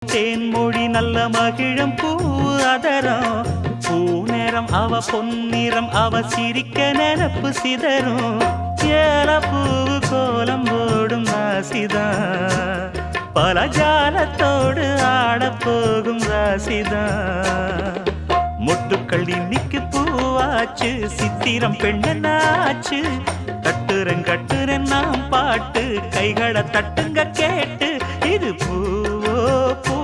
தேன்மொழி நல்ல மகிழம் பூ அதரம் பூநேரம் அவ பொன்னிறம் அவ சிரிக்க நினப்பு சிதறும் ஏல பூவு கோலம் போடும் ராசிதான் பல ஜாலத்தோடு ஆடப்போகும் ராசிதான் மொட்டுக்கள் இன்னைக்கு பூவாச்சு சித்திரம் பெண்ணாச்சு கட்டுறேன் நாம் பாட்டு கைகளை தட்டுங்க கேட்டு இது பூவோ பூ